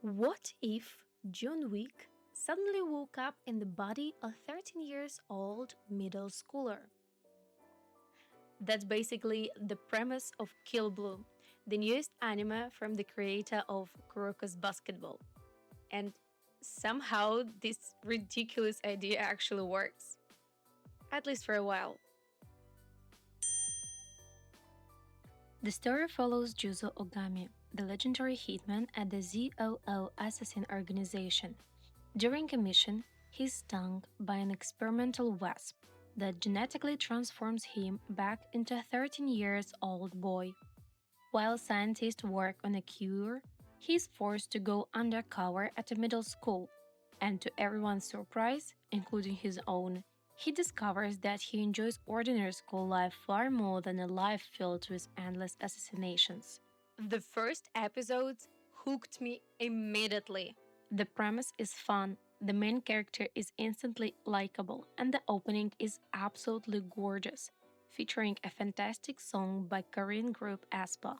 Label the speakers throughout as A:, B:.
A: What if John Wick suddenly woke up in the body of a 13 years old middle schooler? That's basically the premise of Kill Blue, the newest anime from the creator of Kuroko's basketball. And somehow this ridiculous idea actually works, at least for a while. The story follows Juzo Ogami, the legendary hitman at the ZOO assassin organization. During a mission, he's stung by an experimental wasp that genetically transforms him back into a 13 years old boy. While scientists work on a cure, he's forced to go undercover at a middle school, and to everyone's surprise, including his own, he discovers that he enjoys ordinary school life far more than a life filled with endless assassinations. The first episodes hooked me immediately. The premise is fun, the main character is instantly likable, and the opening is absolutely gorgeous, featuring a fantastic song by Korean group aespa.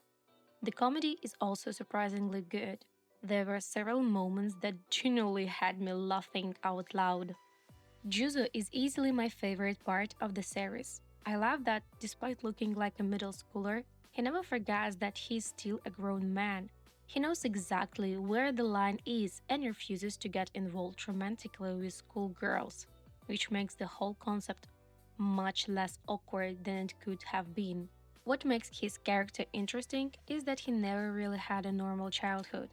A: The comedy is also surprisingly good. There were several moments that genuinely had me laughing out loud. Juzo is easily my favorite part of the series. I love that despite looking like a middle schooler, he never forgets that he's still a grown man. He knows exactly where the line is and refuses to get involved romantically with schoolgirls, which makes the whole concept much less awkward than it could have been. What makes his character interesting is that he never really had a normal childhood.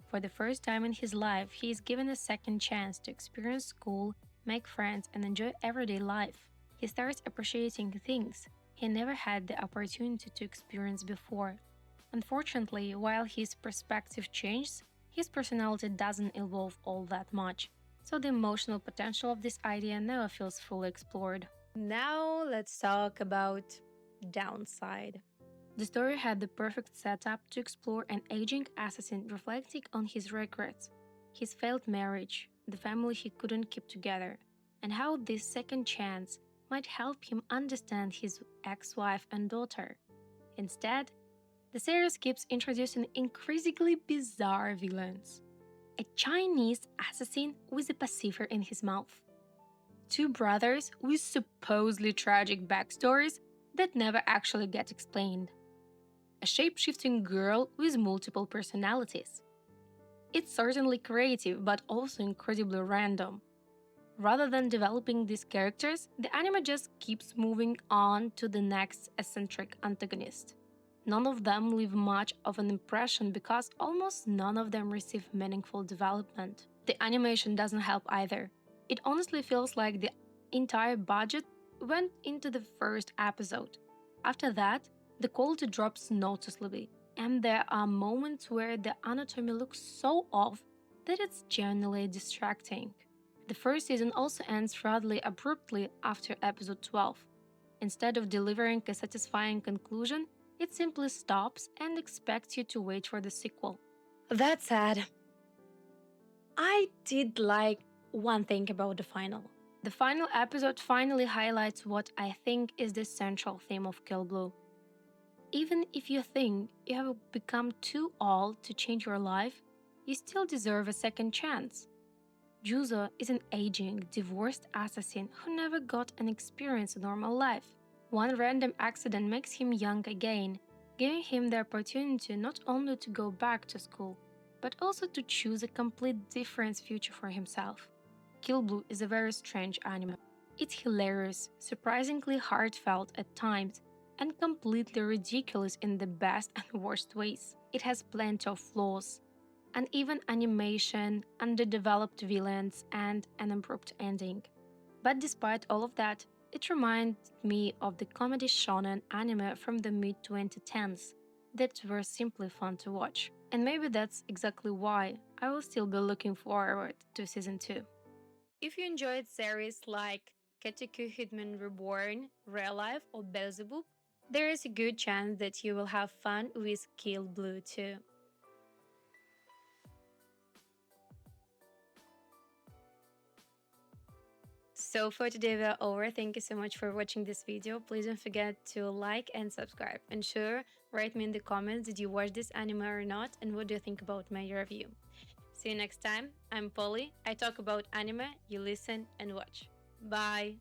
A: For the first time in his life, he is given a second chance to experience school, make friends, and enjoy everyday life. He starts appreciating things he never had the opportunity to experience before. Unfortunately, while his perspective changes, his personality doesn't evolve all that much, so the emotional potential of this idea never feels fully explored. Now let's talk about downside. The story had the perfect setup to explore an aging assassin reflecting on his regrets, his failed marriage, the family he couldn't keep together, and how this second chance might help him understand his ex wife and daughter. Instead, the series keeps introducing increasingly bizarre villains. A Chinese assassin with a pacifier in his mouth. Two brothers with supposedly tragic backstories that never actually get explained. A shape-shifting girl with multiple personalities. It's certainly creative, but also incredibly random. Rather than developing these characters, the anime just keeps moving on to the next eccentric antagonist. None of them leave much of an impression because almost none of them receive meaningful development. The animation doesn't help either. It honestly feels like the entire budget went into the first episode. After that, the quality drops noticeably, and there are moments where the anatomy looks so off that it's genuinely distracting. The first season also ends rather abruptly after episode 12. Instead of delivering a satisfying conclusion, it simply stops and expects you to wait for the sequel. That's sad. I did like one thing about the final. The final episode finally highlights what I think is the central theme of Kill Blue. Even if you think you have become too old to change your life, you still deserve a second chance. Juzo is an aging, divorced assassin who never got an experience a normal life. One random accident makes him young again, giving him the opportunity not only to go back to school, but also to choose a complete different future for himself. Kill Blue is a very strange anime. It's hilarious, surprisingly heartfelt at times, and completely ridiculous in the best and worst ways. It has plenty of flaws, uneven animation, underdeveloped villains, and an abrupt ending. But despite all of that, it reminded me of the comedy shonen anime from the mid 2010s that were simply fun to watch. And maybe that's exactly why I will still be looking forward to season 2. If you enjoyed series like Keteku Hitman Reborn, Real Life, or Beelzebub, there is a good chance that you will have fun with Kill Blue too. So for today we're over. Thank you so much for watching this video. Please don't forget to like and subscribe. And sure, write me in the comments, did you watch this anime or not, and what do you think about my review. See you next time. I'm Polly. I talk about anime, you listen and watch. Bye.